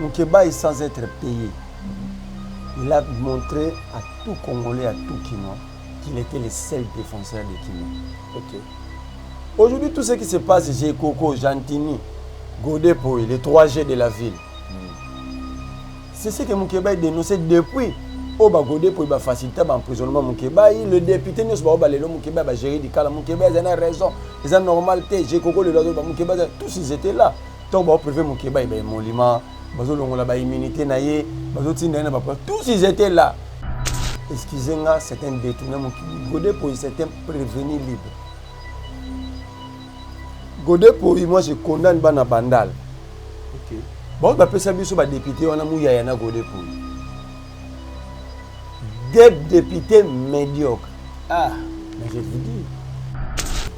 Moukébaï, sans être payé, il a montré à tout Congolais, à tout Kinois, qu'il était le seul défenseur des Kinois. Ok. Aujourd'hui, tout ce qui se passe, j'ai Coco, Jantini, Godepoy, les 3G de la ville. C'est ce que Moukébaï dénonçait depuis. Oh, bah, Godepoy va faciliter l'emprisonnement Moukébaï. Le député ne va pas Moukébaï va gérer du cas. Moukébaï, ils ont raison. Ils ont normalité. J'ai Coco, le Moukébaï, tous ils étaient là. Donc, bah, privé Moukébaï, ben, Molima, immunité, tous ils étaient là. Excusez-moi, c'est un détournement. Godepoy, c'est un prévenu libre. Godepoy, moi je condamne Bana Bandal. Ok. Bon, je peux savoir si le député on a mouillé Yana Godepoy. Des députés médiocres. Ah, mais je vous dis,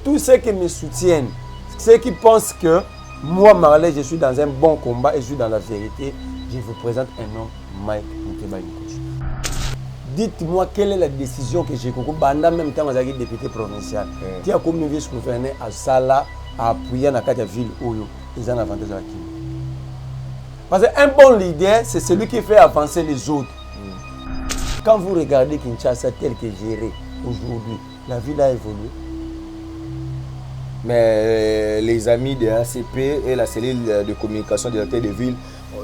tous ceux qui me soutiennent, ceux qui pensent que moi, Marley, je suis dans un bon combat et je suis dans la vérité, je vous présente un homme, Mike Moukébaï Nkosu. Dites-moi quelle est la décision que j'ai compris. Banda même temps, j'ai député provincial. Tu as comme vice-gouverneur à Sala, à appuyer dans la ville où ils ont un avantage à qui. Parce qu'un bon leader, c'est celui qui fait avancer les autres. Quand vous regardez Kinshasa tel que géré aujourd'hui, la ville a évolué. Mais les amis de ACP et la cellule de communication de la tête de ville,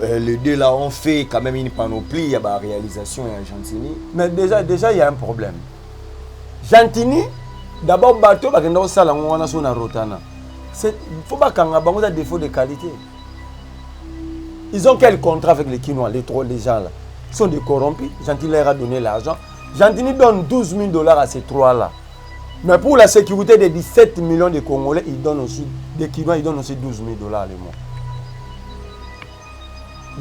les deux là ont fait quand même une panoplie, il y a la réalisation et Gentini. Mais déjà, il y a un problème. Gentini, d'abord, bateau, il faut pas qu'on ait un défaut de qualité. Ils ont quel contrat avec les Kinois, les gens là? Ils sont des corrompus. Gentini leur a donné l'argent. Gentini donne 12 000 $ à ces trois-là. Mais pour la sécurité des 17 millions de Congolais, ils donnent aussi, des Kinois, ils donnent aussi 12 000 $ le mois.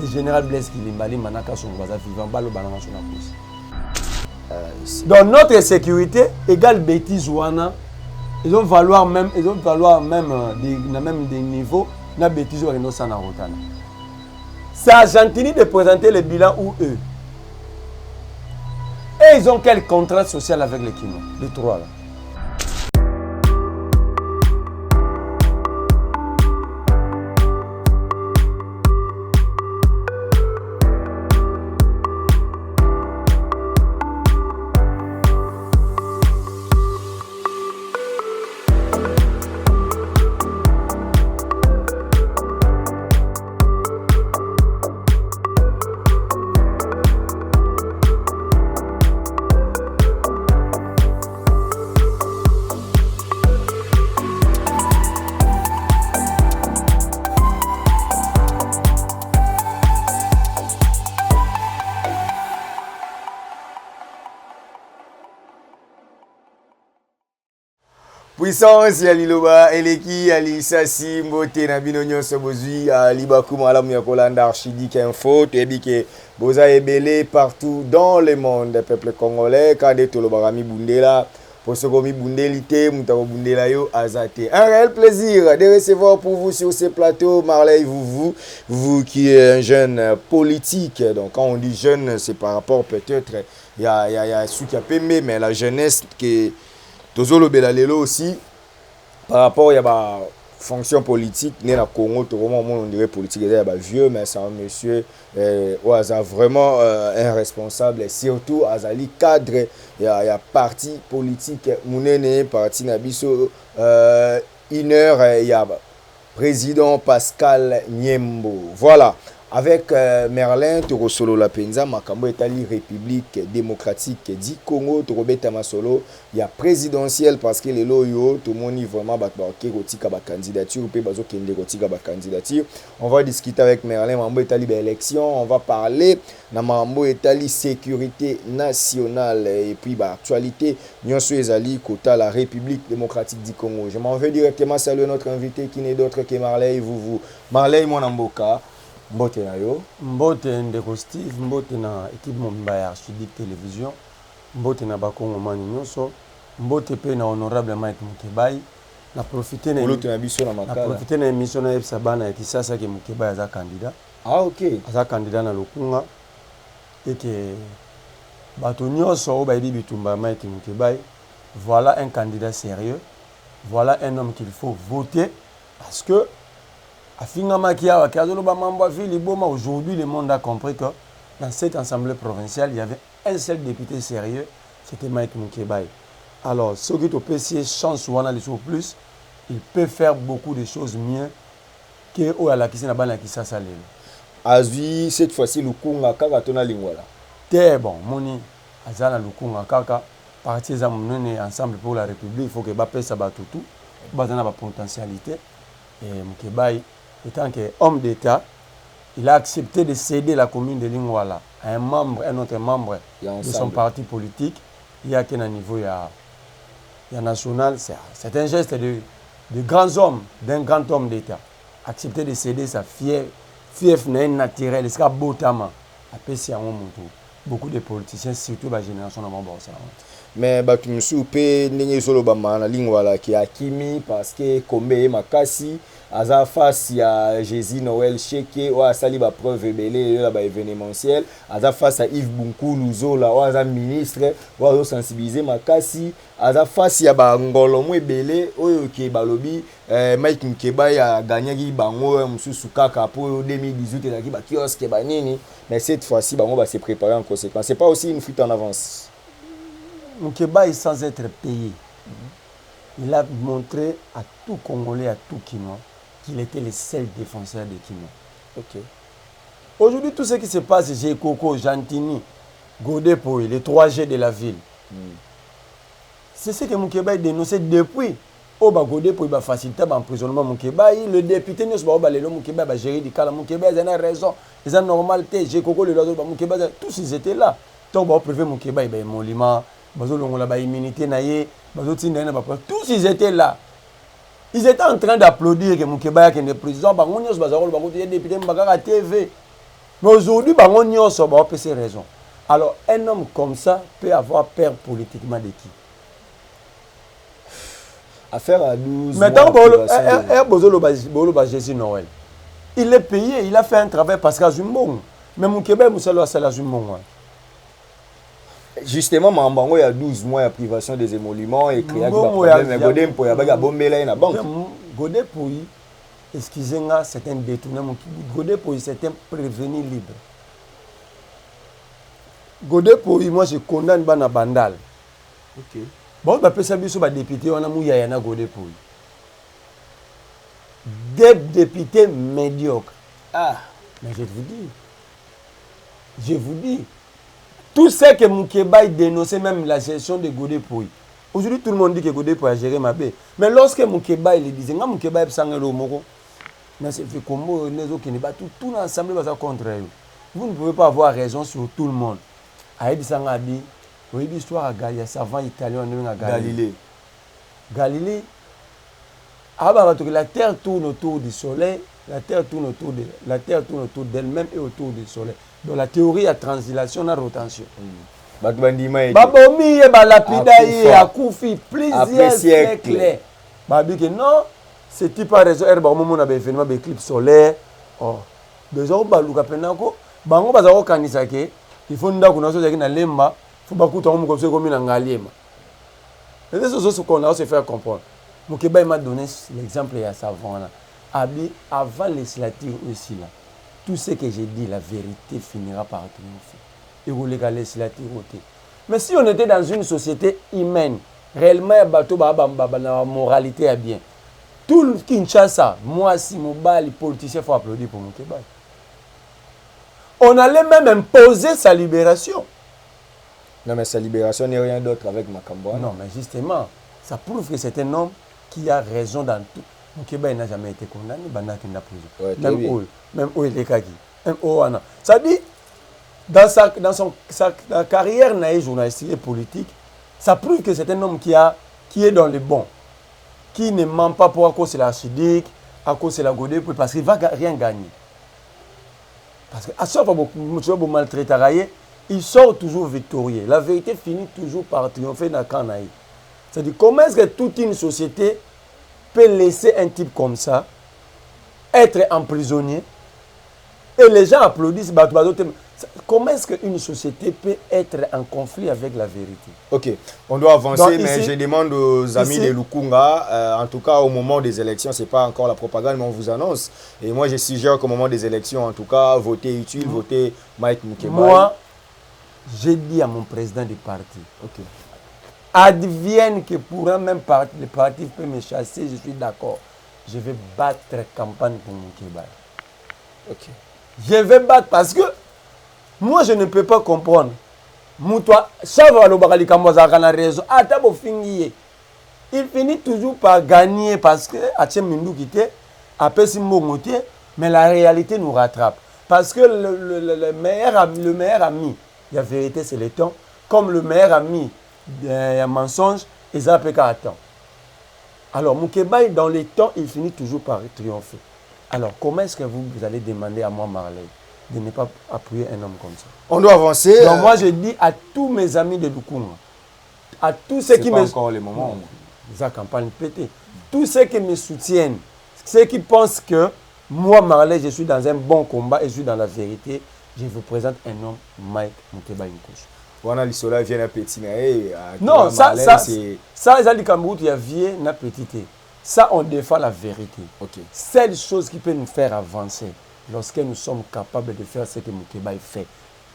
Le général Blaise Kilimbali, Manaka, son voisin vivant, Balo Banana, son accouche. Donc notre sécurité égale bêtise ouana. Ils vont valoir même des niveaux, na bêtise ouana no sana rotana. C'est à Gentini de présenter le bilan ou eux. Et ils ont quel contrat social avec les Kinois, les trois là. Puissance ya liloba eleki alisasi mbote na bino nyonso bozui libaku malamu ya kolanda Archidic Info toyebi ke boza ebele partout dans le monde peuple congolais kade tolobaka mibundela posoko mibundelité mutako bundela yo azate. Un réel plaisir de recevoir pour vous sur ce plateau Marley vous qui est un jeune politique. Donc quand on dit jeune, c'est par rapport peut-être il y a ceux qui a pemé, mais la jeunesse qui Tozolo Belalelo aussi, par rapport à la fonction politique, né na Congo, on dirait politique, il y a vieux, mais c'est un monsieur vraiment un responsable, surtout Azali cadre, il y a parti politique, Mounene, parti Nabiso, une heure, il y a président Pascal Niembo. Voilà. Avec Merlin, Torosolo La Penza, Makambo Etali République démocratique du Congo, Torobeta Masolo, il y a présidentiel parce que les loyaux, tout le monde vraiment candidature, candidature. On va discuter avec Merlin, Mambo Etali élection, on va parler de Mambo Etali sécurité nationale et puis actualité, Nyonso Ezali, Kota, la République démocratique du Congo. Je m'en vais directement saluer notre invité qui n'est d'autre que Marley, vous. Marley, mon amboka. Mbote na yo mbote ndeko Steve mbote na équipe momba ya Archidic télévision mbote na bakongo mani nyonso mbote pe na honorable Mike Moukébaï na profiter na émission na Epsa bana ya Kisasa ke Moukébaï aza candidat. Ah OK. Aza candidat na lokunga et que bato nyonso o bayibi bitumba Mike Moukébaï, voilà un candidat sérieux, voilà un homme qu'il faut voter parce que Aujourd'hui, le monde a compris que dans cette assemblée provinciale, il y avait un seul député sérieux, c'était Mike Mukebai. Alors, ceux qui ont PC chance ou en plus, il peut faire beaucoup de choses mieux que la Kisina Bana Kisasa Lelo. Azui, cette fois-ci, Lukunga Kaka Tona Lingwala. T'es bon, Moni, Azana Lukunga Kaka, partis ensemble pour la République, il faut que Bappé Sabatoutou, Bazana ba potentialité. Et Mukebai, étant qu'homme d'État, il a accepté de céder la commune de Lingwala à un autre membre de son parti politique. Il y a qu'un niveau national. C'est un geste de grands hommes, d'un grand homme d'État. Accepter de céder sa fief naturelle, c'est Botama. Beaucoup de politiciens, surtout la génération de Mambo. Mais Batumsu pe ndenge solo ba mana Lingwala ki akimi parce que Kombe Makasi aza face ya Jésus Noël Cheke ou asali ba preuve belé là ba événementiel aza face à Yves Bunkulu Zola ou aza ministre ou aza sensibiliser Makasi aza face ya ba ngolo mwe belé oyo ki balobi Mike Mukebai a gagné ki bango mususu kaka pour 2018 et ba kiosque ba nini mais cette fois-ci bango va se préparer en conséquence. C'est pas aussi une fuite en avance. Mukebai, sans être payé, il a montré à tout Congolais, à tout Kinois, qu'il était le seul défenseur de Kinois. Ok. Aujourd'hui, tout ce qui se passe, j'ai Coco, Jantini, Godepoy, les 3G de la ville. C'est ce que Mukebai dénonçait depuis. Godepoy va faciliter l'emprisonnement Mukebai. Le député Mukebai va gérer du cas. Mukebai, il a raison. Ils ont normalité. J'ai Coco, le Mukebai, tous ils étaient là. Donc, on préfère Mukebai, il y a un tous ils étaient là. Ils étaient en train d'applaudir que Mukebai est président. Mais aujourd'hui, ils ont ces raisons. Alors, un homme comme ça peut avoir peur politiquement de qui? Affaire à 12 maintenant, Jésus Noël. Il est payé, il a fait un travail parce qu'il a Zumbong. Mais Mukebai, c'est la Zumbong. Justement, il y a 12 mois de privation des émoluments et créé des problèmes. Mais Godepoy, il y a bombé dans la banque. Godepoy, excusez-moi, c'est un détournement. Godepoy, c'est un prévenu libre. Godepoy, moi, je condamne Bana Bandal. Ok. Bon, je peux savoir sur les députés, on a Mouyayana Godepoy. Des députés médiocres. Ah, mais je vous dis. Tout ce que Mukebai dénonçait, même la gestion de Godepoy. Aujourd'hui, tout le monde dit que Godepoy a géré ma baie. Mais lorsque Mukebai le disait, Mukebai sang le moko, mais c'est fait comme tout l'ensemble va contre eux. Vous ne pouvez pas avoir raison sur tout le monde. Aïdi Sangabi, vous avez l'histoire à Galilée, savant italien à Galilée. Galilée, la terre tourne autour du soleil, la terre tourne autour d'elle-même et autour du soleil. Dans la théorie à translation, on a rotation. Babomi et Balapidaï a Koufi plusieurs siècles. Babi que non, c'est type à raison. On a un événement d'éclipse solaire. Oh, déjà on balouka penako. Bango bazaro kanisake. Il faut nda kuna soza kina lemba. Faut bakuta on comme ça comme une ngaliema. Et c'est ce qu'on a se faire comprendre. Mukebai m'a donné l'exemple à savant là. Abi avant législative aussi là. Tout ce que j'ai dit, la vérité finira par triompher. Et vous les législative. Mais si on était dans une société humaine, réellement, la moralité est bien. Tout le Kinshasa, moi, si les politiciens, il faut applaudir pour Mukebai. On allait même imposer sa libération. Non, mais sa libération n'est rien d'autre avec Makamboa. Non, mais justement, ça prouve que c'est un homme qui a raison dans tout. Mukebai n'a jamais été condamné, il n'a prison. Même où il est kaki. Ça dit, dans sa carrière journalistique et politique, ça prouve que c'est un homme qui est dans le bon, qui ne ment pas pour à cause de l'archidique, à cause de la Godepoy, parce qu'il ne va rien gagner. Parce qu'à chaque fois que vous maltraitez, il sort toujours victorieux. La vérité finit toujours par triompher dans le camp. C'est-à-dire, comment est-ce que toute une société peut laisser un type comme ça être emprisonné Et les gens applaudissent. Comment est-ce qu'une société peut être en conflit avec la vérité? Ok, on doit avancer, donc, mais ici, je demande aux amis de Lukunga, en tout cas au moment des élections, ce n'est pas encore la propagande, mais on vous annonce. Et moi, je suggère qu'au moment des élections, en tout cas, votez utile, votez Mike Moukebaï. Moi, j'ai dit à mon président du parti, ok, advienne que pour un même parti, le parti peut me chasser, je suis d'accord. Je vais battre campagne pour Moukebaï. ok. Je vais battre parce que moi, je ne peux pas comprendre. Moutoua, Chava Lobarali Kamboza a raison. Il finit toujours par gagner parce que Hachem Mindou quitté, après Simbomoté, mais la réalité nous rattrape. Parce que le meilleur ami, la vérité c'est le temps, comme le meilleur ami d'un mensonge, ils appellent qu'à temps. Alors Moukebaï, dans les temps, il finit toujours par triompher. Alors comment est-ce que vous allez demander à moi, Marley, de ne pas appuyer un homme comme ça? On doit avancer. Donc moi je dis à tous mes amis de Lukunga, à tous ceux qui me... encore les moments. La campagne pété. Tous ceux qui me soutiennent, ceux qui pensent que moi, Marley, je suis dans un bon combat et je suis dans la vérité, je vous présente un homme, Mike Moukebaï Nkosso. Voilà, l'Isola vient à petit. Non, ça, les Cameroun, il y a vieux, n'a petit. Ça, on défend la vérité. Okay. C'est la chose qui peut nous faire avancer lorsque nous sommes capables de faire ce que Moukebaï fait.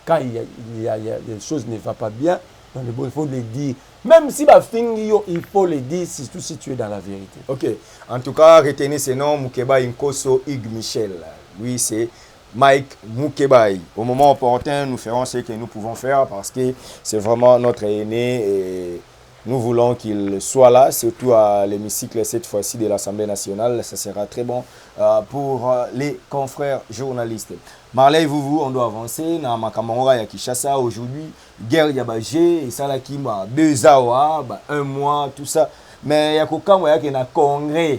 Quand il y a des choses ne vont pas bien, il faut le dire. Même si il faut le dire, surtout si tu es dans la vérité. Ok. En tout cas, retenez ce nom, Moukebaï Nkosso Hugues Michel. Oui, c'est Mike Moukebaï. Au moment opportun, nous ferons ce que nous pouvons faire parce que c'est vraiment notre aîné et nous voulons qu'il soit là, surtout à l'hémicycle cette fois-ci de l'Assemblée nationale. Ça sera très bon pour les confrères journalistes. Marley, on doit avancer. Dans ma camarade ya Kinshasa aujourd'hui, guerre Yabagé, et ça là qui m'a 2 ans, 1 mois, tout ça. Mais il y a quand il y a un congrès,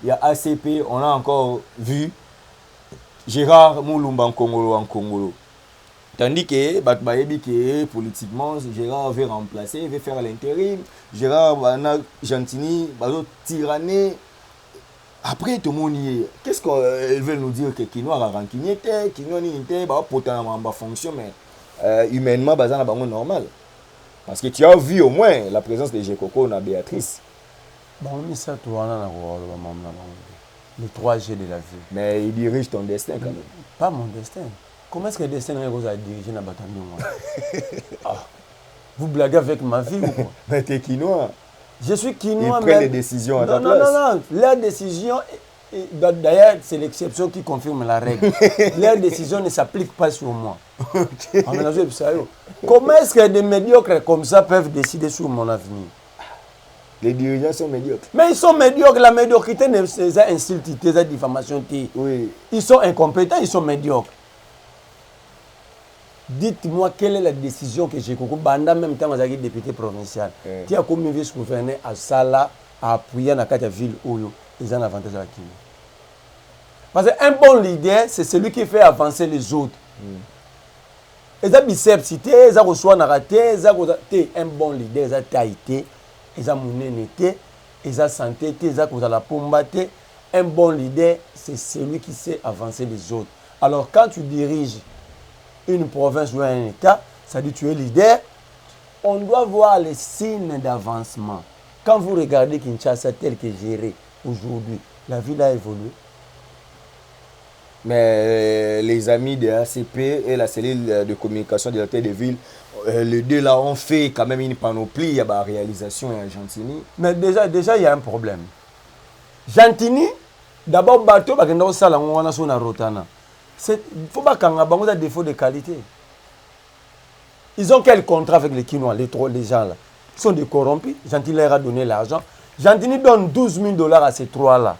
il y a ACP, on a encore vu Gérard Moulumba en Congolo. Tandis que politiquement, Gérard veut remplacer, veut faire l'intérim. Gérard Gentini, tyranné. Après, tout le monde y est. Qu'est-ce qu'ils veulent nous dire? Que Kinoa a rancunier, Kinoa n'était pas potentiellement en fonction, mais humainement, c'est normal. Parce que tu as vu au moins la présence de Gekoko dans Béatrice. Le 3G de la vie. Mais il dirige ton destin quand même. Pas mon destin. Comment est-ce que le destin vous a dirigé dans Batami? Vous blaguez avec ma vie ou quoi? Mais t'es Kinoa. Je suis Kinoa. Ils prennent les décisions à ta place. Non. Leur décision, d'ailleurs, c'est l'exception qui confirme la règle. Leur décision ne s'applique pas sur moi. Okay. Comment est-ce que des médiocres comme ça peuvent décider sur mon avenir? Les dirigeants sont médiocres. Mais ils sont médiocres. La médiocrité, c'est ça insulte, c'est ça diffamation. Oui. Ils sont incompétents, ils sont médiocres. Dites-moi quelle est la décision que j'ai compris. Banda même temps, j'ai député provincial. Tu as comme vice-gouverneur à Sala, à appuyer dans la ville où ils ont un avantage à la Kino. Parce qu'un bon leader, c'est celui qui fait avancer les autres. Ils ont biceps cité, ils ont reçu narraté, ils ont un bon leader, ils ont taïté, ils ont mounénété, ils ont santé, ils ont la pombaté. Un bon leader, c'est celui qui sait avancer les autres. Alors quand tu diriges une province ou un État, ça dit tu es leader, on doit voir les signes d'avancement. Quand vous regardez Kinshasa tel que géré aujourd'hui, la ville a évolué. Mais les amis de ACP et la cellule de communication de la tête de ville, les deux là ont fait quand même une panoplie, il y a la réalisation à Gentini. Mais déjà il y a un problème. Gentini, d'abord bateau, il faut pas qu'on ait un défaut de qualité. Ils ont quel contrat avec les Kinois, les gens là? Ils sont des corrompus. Gentini leur a donné l'argent. Gentini donne 12 000 $ à ces 3-là.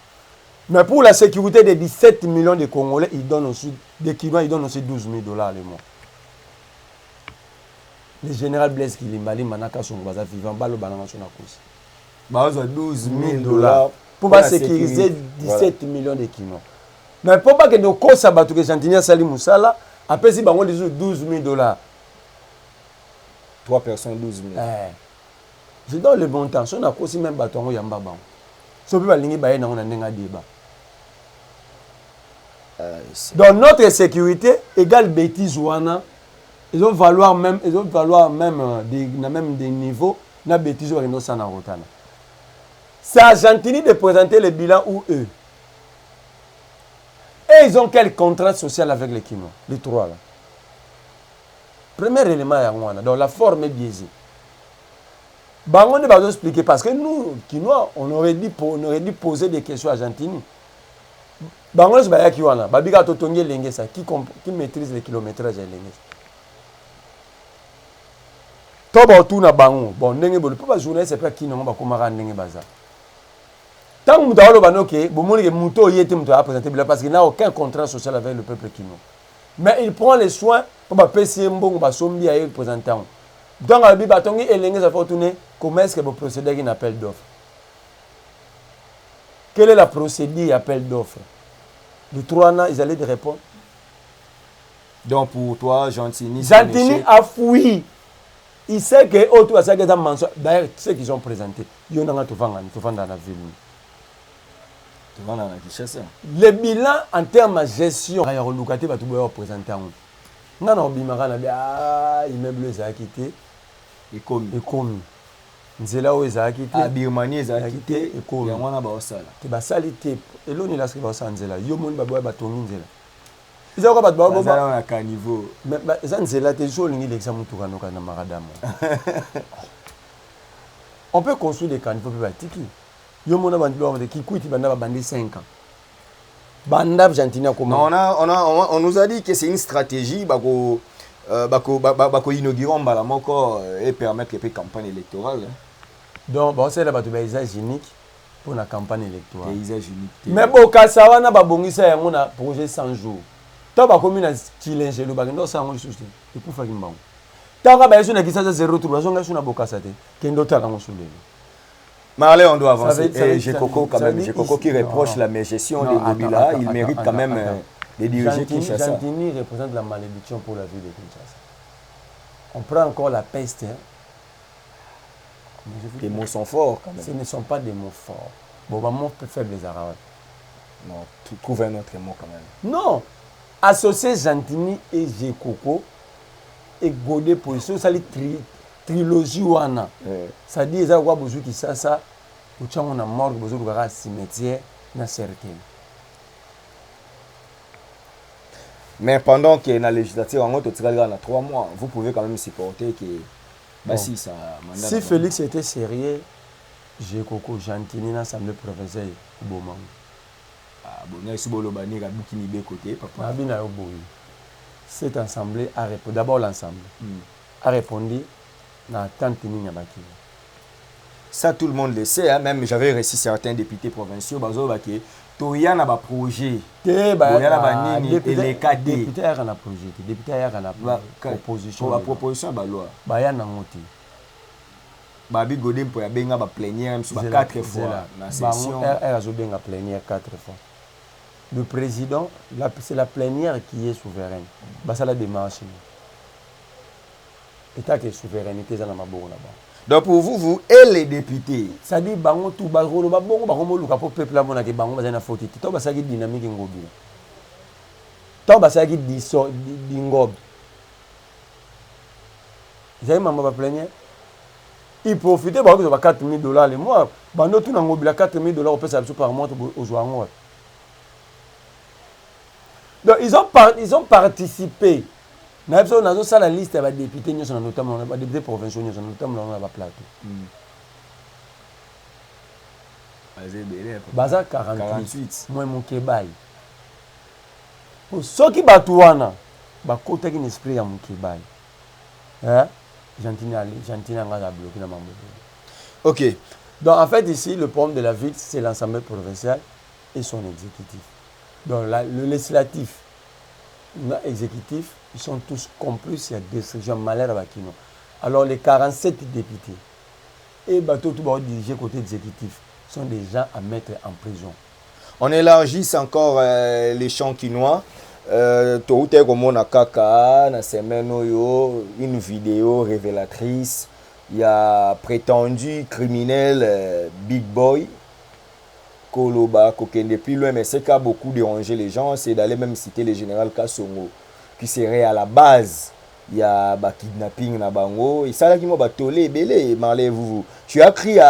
Mais pour la sécurité des 17 millions de Congolais, ils donnent aussi, des Kinois, ils donnent aussi 12 000 $ le mois. Le général Blaise Kilimbali, Manaka Songobaza, vivant, Balo Banana Sonakos. 12 000 $ pour sécuriser 17 millions de Kinois. Mais pour pas que nos causes s'abattent, que Gentini Sali Moussala, après si on dit 12 000 $. 3 personnes, 12 000. Je donne le bon temps. Si on a aussi même bâton, il y a un bâton. Si on peut pas ligner, il y a un débat. Donc notre sécurité égale bêtise ouana. Ils vont valoir même des niveaux na bêtise ou reno sana rotana. C'est à Argentine de présenter le bilan ou eux. Et ils ont quel contrat social avec les Kinois, les trois là. Premier élément donc la forme est biaisée. Bango ne va pas expliquer parce que nous Kinois on aurait dû poser des questions à Argentine. Bango c'est pas qui wana, babika totongi lenge ça qui maîtrise le kilométrage lenge. Toba tuna bango bon ndenge bolo pas journée c'est pas qui non ba komara ndenge baza. Tant que nous avons dit que Mouto y était présenté parce qu'il n'a aucun contrat social avec le peuple kino. Mais il prend les soins pour que le bon sombi à présenter. Donc la Bible et l'English a fait comment est-ce que vous procédez à un appel d'offres? Quelle est la procédure appel d'offres? Les 3 ans, ils allaient répondre. Donc pour toi, Gentini a fouillé. Il sait que autour de ça, d'ailleurs, ceux qui sont présentés, ils ont dans la ville. Le bilan en termes de gestion, il y a un locataire qui va présenter. Il y a un immeuble qui a quitté. Et comme. Nzela où ezaki te a Birmanie ezaki te et comme ya mwana ba osala te basali te eloni la skriba sa nzela yo moni ba boya batongi nzela izako ba ba ba na ka niveau mais za nzela te jo lingi l'examen tukano kana maradamo on peut construire des caniveaux pe batiki yo mona ba ndilo ba ki kuiti banda ba bandi 5 ans banda Argentina comment on nous a dit que c'est une stratégie bako inaugurer mbala moko et permettre que campagne électorale. Donc bon c'est là bato paysage unique pour la campagne électorale. Paysage unique. Mais bon kasawana ba bongisa yango na projet 100 jours. To ba commune Chilenge lo ba ndo sa ngo suste. Et pour faire kimbango. Tanga ba yesu na kisasa 0 tour bazonga suna bokasa te. Kendo tala ngo sundele. Marley, on doit avancer. Et j'ai Coco quand même. J'ai Coco qui reproche la gestion de Gobila. Il mérite quand même de diriger Kinshasa. Gentini représente la malédiction pour la ville de Kinshasa. On prend encore la peste. Hein. Les mots sont forts quand même. Ce ne sont pas des mots forts. Bon, bah, mots faibles les Arabes. Non, trouve un autre mot quand même. Non. Associer Gentini et Gekoko et Godé pour ça, c'est la trilogie wana. Ça dit, ça va besoin qui ça, ou tu as on a mort, besoin de voir cimetière, na certain. Mais pendant que la législature en haute, on a 3 mois, vous pouvez quand même supporter que bah, si ça mandat. Si Félix était sérieux, j'ai Coco Gentini dans l'Assemblée provinciale au Boman. Ah bon, il y a aussi Bolobani qui a beaucoup de côté, papa. Cette assemblée a répondu. D'abord l'ensemble a répondu dans tant de ça tout le monde le sait, hein? Même j'avais reçu certains députés provinciaux, qui Toya na ba projet. Toya na ba nini et les cadres. Député a un projet. Député a une proposition. La proposition ba loi. Ba ya na ngoti. Ba bi godem pour ya benga ba plénière sur 4 fois na session. Elle a zo benga plénière 4 fois. Le président, c'est la plénière qui est souveraine. Ba ça la démarche. État que souveraineté za na maboko là-bas. Donc pour vous et les députés, ça dit bango tout bagolo babongo bango luka pour peuple amona ke bango bazana faute to basaki dynamique ngobila to basaki di ngob j'ai maman ba plaignait il profitait ba ko $4,000 le mois bando tout na ngobila $4,000 au pesa par mois aux joueurs. Donc ils ont participé. Nous avons la liste des députés, notamment des députés provinciaux, notamment dans le plateau. Baza 48. Moi, mon Kebaï. Pour ceux qui battent, bah côté qui n'esprit à mon Kebaï. Hein? Gentini a bloqué dans ma maison. Ok. Donc en fait ici, le problème de la ville, c'est l'Assemblée provinciale et son exécutif. Donc le législatif, l'exécutif, ils sont tous complices, il y a des destruction malheur à Bakino. Alors les 47 députés et bateau tout dirigé côté exécutif sont des gens à mettre en prison. On élargit encore les champs quinois. Une vidéo révélatrice. Il y a prétendu criminel Big Boy Koloba, Kokende plus loin, mais ce qui a beaucoup dérangé les gens, c'est d'aller même citer le général Kassongo, qui serait à la base. Il y a bah, kidnapping na bango. Et ça là qui m'a tolé, belé, Marley, vous. Tu as crié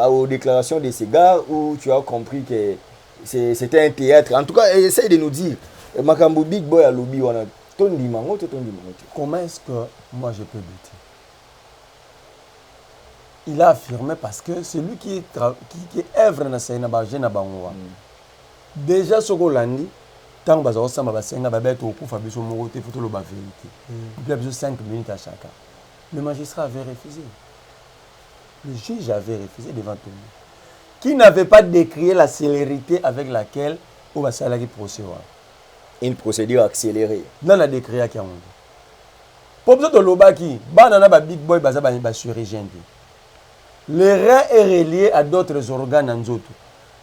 aux déclarations de ces gars ou tu as compris que c'était un théâtre. En tout cas, essaye de nous dire. Makambo Big Boy à lobby, on a ton dimanche. Comment est-ce que moi je peux lutter? Il a affirmé parce que c'est lui qui œuvre dans ce bango. Déjà, ce qu'on a dit, tant que ça m'a basé, on va être au coup, Fabio Morote, il faut le vérité. Il y a besoin de 5 minutes à chacun. Le magistrat avait refusé. Le juge avait refusé devant tout le monde. Qui n'avait pas décrié la célérité avec laquelle on va s'aller procéder. Une procédure accélérée. Dans la décret qui a monté. Pour ça, le Lobaki, banana big boy baza ba chirurgien. Le rein est relié à d'autres organes en zoto.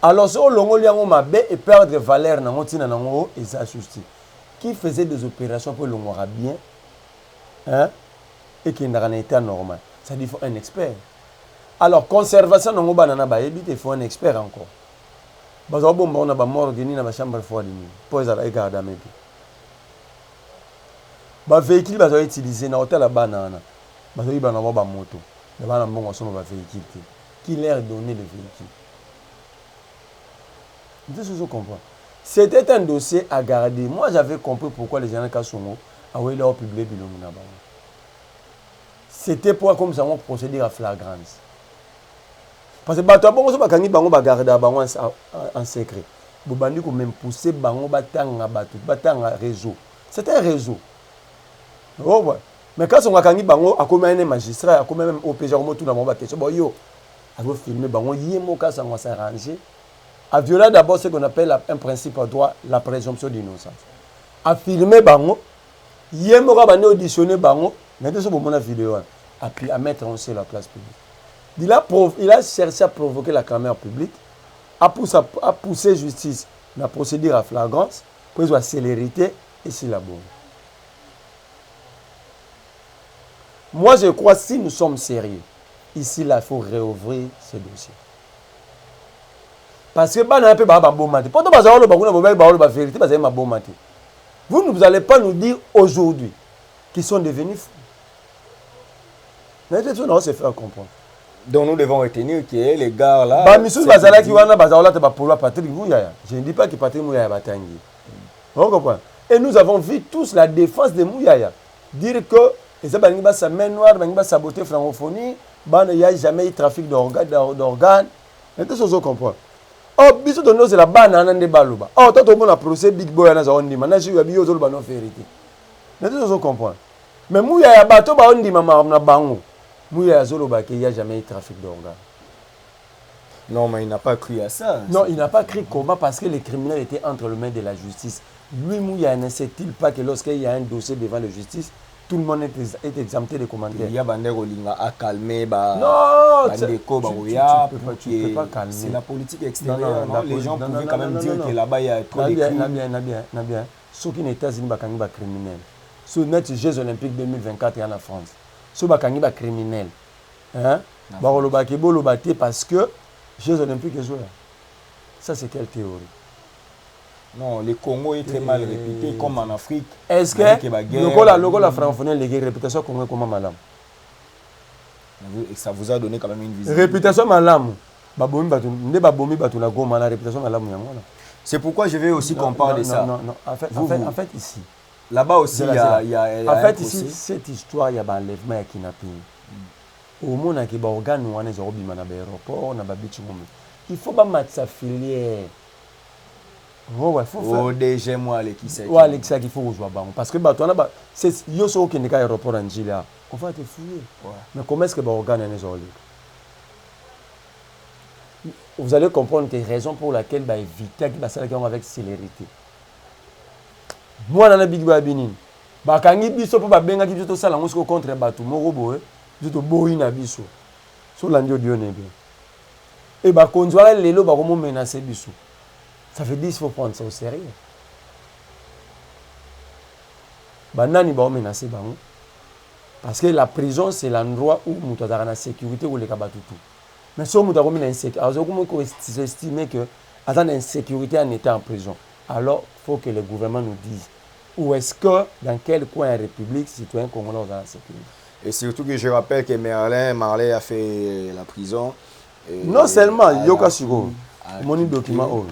Alors, si on a mabe et perdre valeur dans notre nango et ça justice. Qui faisait des opérations pour l'ongora bien, hein, et qui n'a rien été normal. Ça dit faut un expert. Alors, conservation nango banana ba il faut un expert encore. Baza bomba on a ba morgue ni na ba chambre froide ni. Pour ça la garde même. Ba véhicule baza utiliser na hôtel la banana. Baza yi bana ba moto. Le bana mbongo sono ba véhicule. Qui leur donner le véhicule. Vous comprenez. C'était un dossier à garder. Moi, j'avais compris pourquoi les gens qui sont là publié le. C'était pour comme ça on procéder à flagrance. Parce que bato bon so bakangi bango ba garder bango en secret. Bobandi ko même pousser bango batanga bato batanga réseau. C'était un réseau. Oh ouais. Mais quand on bakangi bango a comme un magistrat, a comme même OPG comme tout dans mon question. Bon yo, a go filmer bango yemo ka ça va s'arranger. A violer d'abord ce qu'on appelle un principe à droit, la présomption d'innocence. A filmer bango, yemo ka bani auditionner bango, maintenant ce moment la vidéo à mettre en sur la place publique. Il a cherché à provoquer la caméra publique, à pousser justice dans la procédure à flagrance, pour la célérité et si la bonne. Moi, je crois que si nous sommes sérieux, ici, là, il faut réouvrir ce dossier. Parce que vous ne allez pas nous dire aujourd'hui qu'ils sont devenus fous. Mais on se faire comprendre. Donc nous devons retenir que les gars là. Je ne dis pas que Patrick Mouyaya est Batangi. On comprend. Et nous avons vu tous la défense de Mouyaya. Dire que les Abangiba sa main noire, Abangiba saboter francophonie, il n'y a jamais eu trafic d'organes. Et tout ça, on comprend. Oh, biso de nous c'est la banane de baluba. Oh, toi tout le monde a procès Big Boy na zaondi. Maintenant je suis yo ba non vérité. Mais tout ça on comprend. Mais Mouyaya bato ba ondi mama na bango. Mouyaya zoloba qu'il n'y a jamais eu trafic d'organes. Non, mais il n'a pas cru à ça. Non, il n'a pas cru comment parce que les criminels étaient entre les mains de la justice. Lui Mouyaya ne sait-il pas que lorsqu'il y a un dossier devant la justice, tout le monde est exempté de commentaires. Il y a Bandero Linga à calmer. Non, tu ne peux pas calmer. C'est la politique extérieure. Non, les gens pouvaient quand même dire que là-bas il y a trop de crimes. Ceux qui n'étaient pas criminels. Sur les Jeux Olympiques 2024 il y a en France. Ceux qui sont criminels. Parce que Jeux Olympiques est joué. Ça, c'est quelle théorie? Non, le Congo est très mal réputé comme en Afrique. Est-ce que la francophonie, les réputation Congo comme madame? Ça vous a donné quand même une visite. Réputation madame. C'est pourquoi je vais aussi qu'on parle de ça. Non. En fait, ici. Là-bas aussi, il y a en fait, ici, cette histoire, il y a un enlèvement et kidnapping. Au monde, il y a des organes qui sont dans l'aéroport, il faut pas mettre sa filière. Oh, déjà, moi, les qui c'est. Ouais, ça qu'il faut jouer parce que c'est yo so qui n'est qu'à aéroport en Gilia. On va te fouiller. Mais comment est-ce que les organes sont là? Vous allez comprendre les raisons pour lesquelles il éviter que ça avec célérité. Moi, dans la Big Babinin, bakangi biso pour babenga ki biso sala ngosiko contre batu moko boye, biso boyi na biso. So landio dione bien. Et bakonzwa lelo bakomo menacer biso. Ça veut dire qu'il faut prendre ça au sérieux. Banani ba menacer bango. Parce que la prison c'est l'endroit où mutu azaka na sécurité ou les kabatutu. Mais si on a une insécurité, alors on estime que à une insécurité en étant en prison. Alors, il faut que le gouvernement nous dise où est-ce que, dans quel coin de la République, citoyens congolais dans la sécurité. Et surtout que je rappelle que Marley a fait la prison. Non seulement, Yoka Siro, mon document.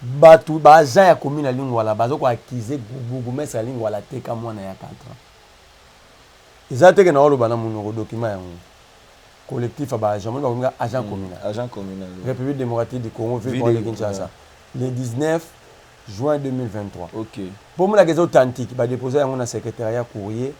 Batu baza ya commune na lingwala bazo ko accuser gouverneur ya lingwala te ka mwana ya 4 ans. Ezate ke na olo bana mon document ya collectif ba agent agent communal. Agent communal. République démocratique du Congo ville de Kinshasa. Le 19 juin 2023. OK. Pour moi la question authentique ba déposer yango na secrétariat courrier.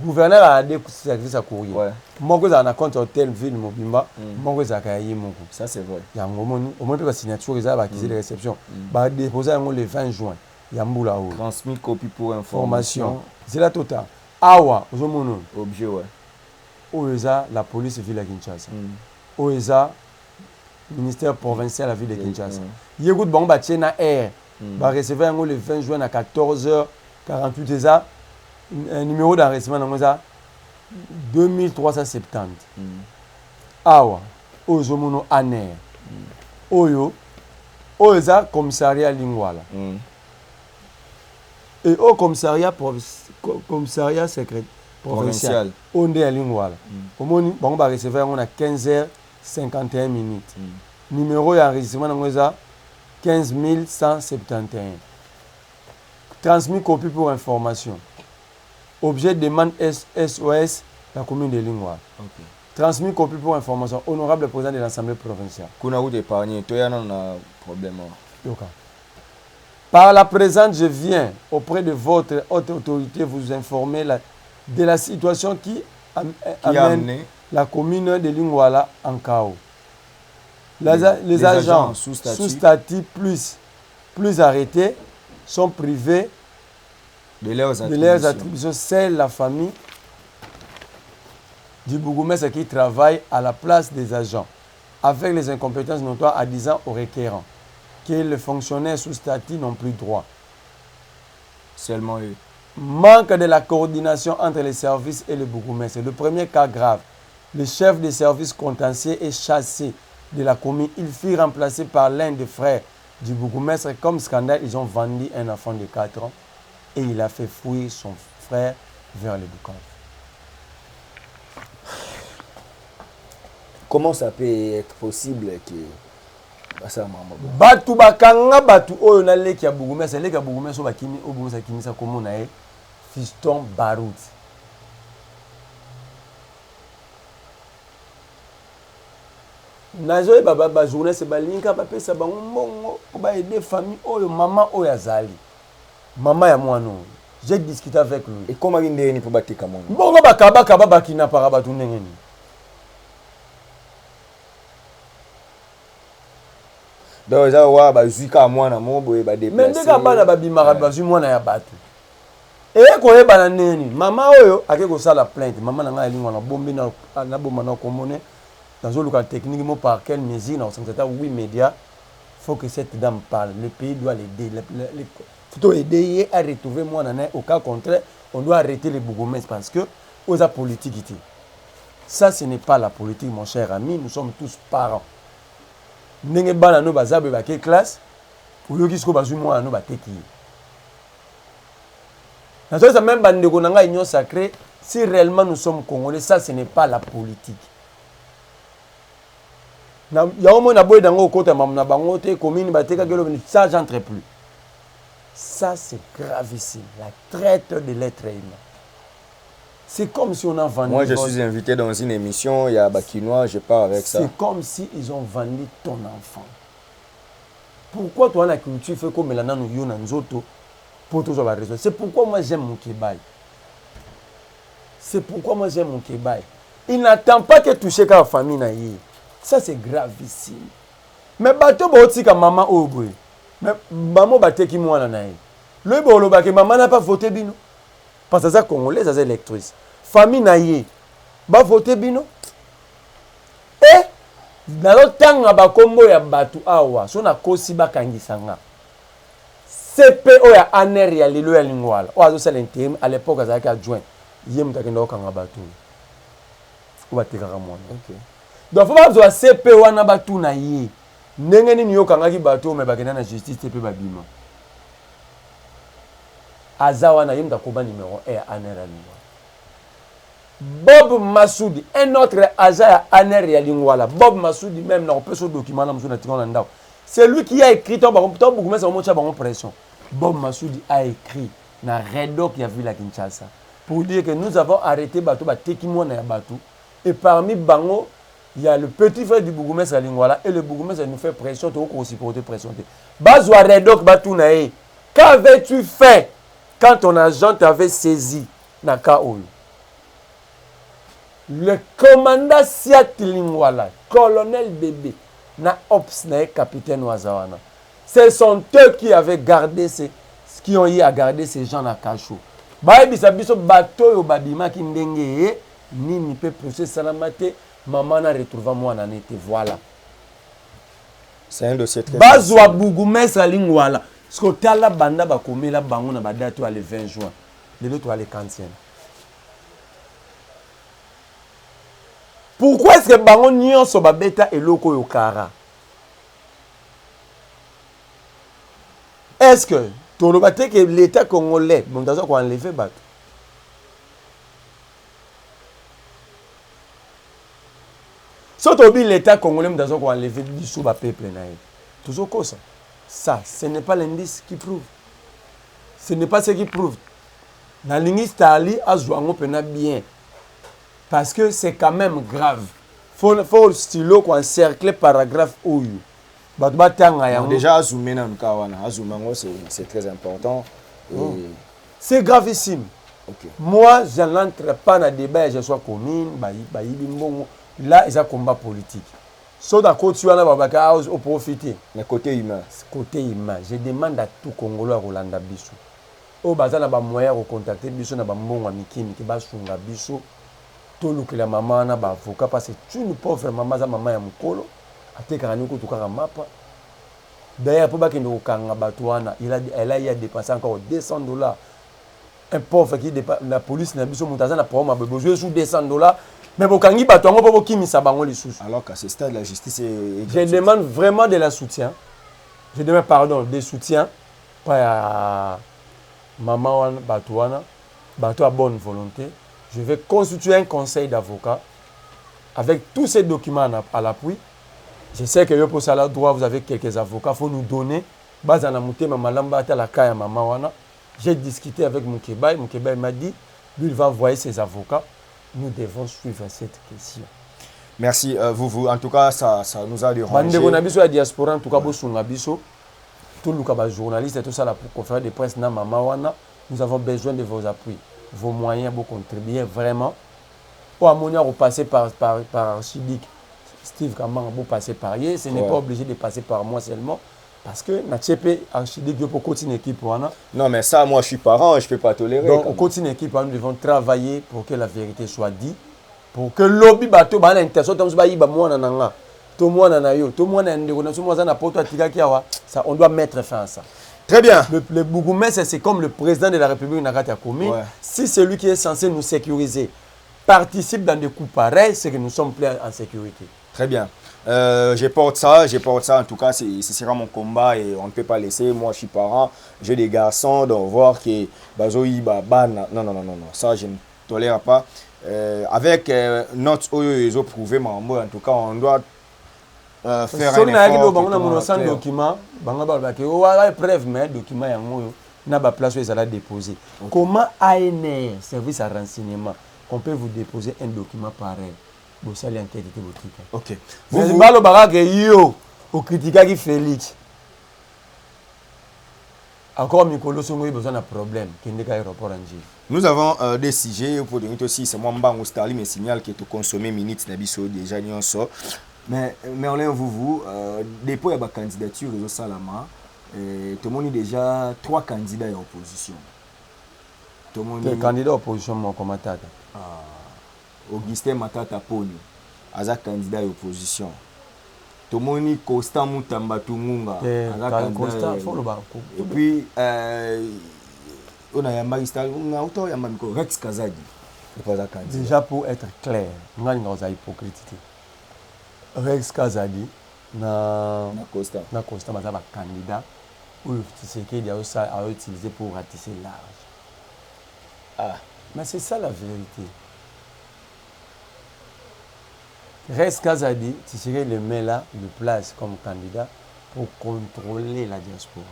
Gouverneur a des services à courrier. Ouais. Moko za na compte hôtel ville Mobimba, moko za kayi moko. Ça c'est vrai. Yango moni au moins la signature za ba accusé de réception. Ba déposer yango le 20 juin. Yambula o. Transmis copie pour information. C'est la totale. Awa ozomono. Objet ouais. Oeza la police ville de Kinshasa. Oeza ministère provincial la ville de Kinshasa. Yegout bango ba tiena air. Va recevoir le 20 juin à 14h48 déjà un numéro d'enregistrement dans 2370. Awa ozomono aner. Oyo oza commissariat Lingwala. Et au commissariat secret provincial onde ya Lingwala. Omoni bango ba recevoir on a 15h51 minutes. Numéro d'enregistrement dans 15 171. Transmis copie pour information. Objet de demande SOS, la commune de Lingwala. Okay. Transmis copie pour information. Honorable président de l'Assemblée provinciale. Kuna ou d'épargner, toi y a un problème. Okay. Par la présente, je viens auprès de votre haute autorité vous informer de la situation qui amène la commune de Lingwala en chaos. Les agents sous statut plus arrêtés sont privés de leurs attributions. C'est la famille du bourgmestre qui travaille à la place des agents avec les incompétences notoires à 10 ans aux requérants que les fonctionnaires sous statut n'ont plus droit. Seulement eux. Manque de la coordination entre les services et le bourgmestre. Le premier cas grave, le chef des services contentieux est chassé de la commune. Il fut remplacé par l'un des frères du bourgmestre. Comme scandale, ils ont vendu un enfant de 4 ans et il a fait fuir son frère vers le Bukavu. Comment ça peut être possible que batu bakanga batu oyo na leki ya bourgmestre leki ya bourgmestre bakimi obusa kimisa komona Fiston Baroud. Nazo ba journée c'est balinka ba pesa bango mbongo ba aider famille oyo mama oyo azali. Mama ya mwana. J'ai discuté avec lui. Et comment ndeni pour bateka mwana? Mbongo bakaba bakina para batu ndengeni. Donc ça wa ba zuka mwana mobo e ba déplacer. Mais ndeka bana ba bimara ba zu mwana ya batu. Et ko yeba na neni mama oyo akeko sala plainte mama na nga elingo na bombi na bomba na komone dans le technique par quelle mesure dans oui média faut que cette dame parle, le pays doit l'aider, il faut aider à retrouver moi au cas contraire on doit arrêter les bourgmestres parce que aux a politique ça ce n'est pas la politique mon cher ami, nous sommes tous parents ndenge bana no bazabe ba ke classe pour yo kisko bazu moi no bateki na ça même bandeko na nga union sacrée si réellement nous sommes congolais ça ce n'est pas la politique. Na ya omo na boy dango kota mamna bango te commune bateka kelo ça j'entre plus. Ça c'est gravissime, la traite de l'être humain. C'est comme si on a vendu. Moi je suis invité dans une émission, il y a Bakinois, je pars avec ça. C'est comme si ils ont vendu ton enfant. Pourquoi toi la culture fait comme la nanu yo na nzoto pour toujours la raison. C'est pourquoi moi j'aime mon kebaï. C'est pourquoi moi j'aime mon kebaï. Il n'attend pas que toucher la famille na yé. Ça c'est gravissime. Mais bateau boti ka maman oboy. Mais maman batte ki mwana na yé. Le bolo ba ke maman n'a pas voté bino. Parce que ça congolais ça c'est électrice. Famille na yé. Ba voté bino. Et dans le temps ba kombo ya batu awa, so na kosi ba kangisanga. CPO ya aner ya lilo ya Lingwala. O azo sala intérim à l'époque azaki adjoint. Yé mutakenda okanga batu. Ou batekaka mwana. OK. donc faut pas CP wana batu na ye ndenge nini yokangaki bato me bakenda na justice te pe babima aza wana yemda koba numéro 1 ya ANR ya Lingwala. Bob Massoudi, un autre agent à ANR ya Lingwala. Bob Massoudi même n'a pas ce document là monsieur na c'est lui qui a écrit ton beaucoup mais c'est mon pression. Bob Massoudi a écrit na Redo qui a vu la Kinshasa pour dire que nous avons arrêté bateau ba tekimo na bateau et parmi bango il y a le petit frère du Bougumès à Lingwala et le Bougumès nous fait pression to ko supporter pression. Bazwa Redo batou na e. Qu'avais-tu fait quand ton agent t'avait saisi na Kaoyo? Le commandant Siat Lingwala, colonel Bébé, na Ops, na capitaine Wazawana. Ce sont eux qui avaient gardé qui ont eu à garder ces gens à Cachot. Baïbi sabiso bateau yo babima ki ndenge ni peut procès salamate maman na retrouvé moi na nete voilà. C'est un dossier très Bazwa Bougumès à Lingwala. Ce que tala banda ba komela bango na ba date le 20 juin. Le l'autre le 40e. Pourquoi est-ce que bango nyonso ba beta eloko yo kara? Est-ce que tolobate que l'état congolais bon dazo ko enlever bato? Surtout l'état congolais dazo ko enlever biso ba peuple na ye. Toujours quoi ça? Ça, ce n'est pas l'indice qui prouve. Ce n'est pas ce qui prouve. La ligne Stali a joué bien. Parce que c'est quand même grave. Faut le stylo qu'on encercle paragraphe ou déjà zoomer dans le cas c'est très important. C'est gravissime. Okay. Moi, je n'entre pas dans le débat, je sois commune, là, il y a un combat politique. So d'accord, tu as au profiter. Mais côté humain. Côté humain, je demande à tout Congolais à Rolanda Bissou. Au bazar na moyen de contacter Bissou na mbongo mikimi ki ba sunga Bissou. Tout le que la maman na ba avocat parce que tu ne pauvre maman za maman ya mukolo atekaka niko tukaka mapa. D'ailleurs pour ba kendo kanga batwana, elle a eu dépensé encore $200. Un pauvre qui la police na Bissou mutaza na problème a besoin sous $200. Mais bokangi bato ngo po kimisa bango lisusu. Alors qu'à ce stade la justice est je demande vraiment de la soutien. Je demande pardon, des soutiens pas à maman bato wana, bato à bonne volonté. Je vais constituer un conseil d'avocats avec tous ces documents à l'appui. Je sais que pour ça là droit vous avez quelques avocats, faut nous donner base na mutema malamba ta la kaya maman wana. J'ai discuté avec Moukebaï m'a dit lui il va envoyer ses avocats. Nous devons suivre cette question. Merci, vous. En tout cas, ça nous a dérangé. On a besoin de la diaspora, en tout cas, tout le journaliste et tout ça, pour conférer de presse, nous avons besoin de vos appuis, vos moyens pour contribuer vraiment. Pour Amonia, vous passez par Chidik, Steve Kamang, vous passez par hier. Ce n'est pas obligé de passer par moi seulement. Parce que Natchepe Archidik pour continuer l'équipe. Non, mais ça, moi, je suis parent, je ne peux pas tolérer. Donc, on continue l'équipe, nous devons travailler pour que la vérité soit dite. Pour que lobby bateau, bah, l'intention, comme ça, on doit mettre fin à ça. Très bien. Le Bougumès, c'est comme le président de la République Nakatia Komi. Ouais. Si celui qui est censé nous sécuriser participe dans des coups pareils, c'est que nous sommes pleins en sécurité. Très bien. Je porte ça, en tout cas, ce sera mon combat et on ne peut pas laisser. Moi, je suis parent, j'ai des garçons, donc voir que non, ça je ne tolère pas. Avec notre OYO prouvé, en tout cas, on doit faire un effort. Comment ANR, service à renseignement, on peut vous déposer un document pareil? Ok. Vous critiquez Félix. Encore Mikolo Songo, il a besoin d'un problème. Nous avons des sujets pour dire aussi, c'est moi Mbango Starly me signale que tu consommes minutes n'abisso déjà n'y en sort. Mais on est vous depuis la candidature de Salama, tout le monde déjà 3 candidats en opposition. Quel candidat opposition mon commentaire? Augustin Matata Poli, Aza candidat à l'opposition. Tomoni Costa Mutamba Tungunga, Aza candidat. Et puis, on a un magistrat, on a autant de Rex Kazadi. Déjà pour être clair, on a une hypocrisie. Rex Kazadi na Costa baza ba candidat où Tshisekedi a utilisé pour ratisser large. Ah, mais c'est ça la vérité. Rex Kazadi, Tshisekedi le met là, le place comme candidat pour contrôler la diaspora.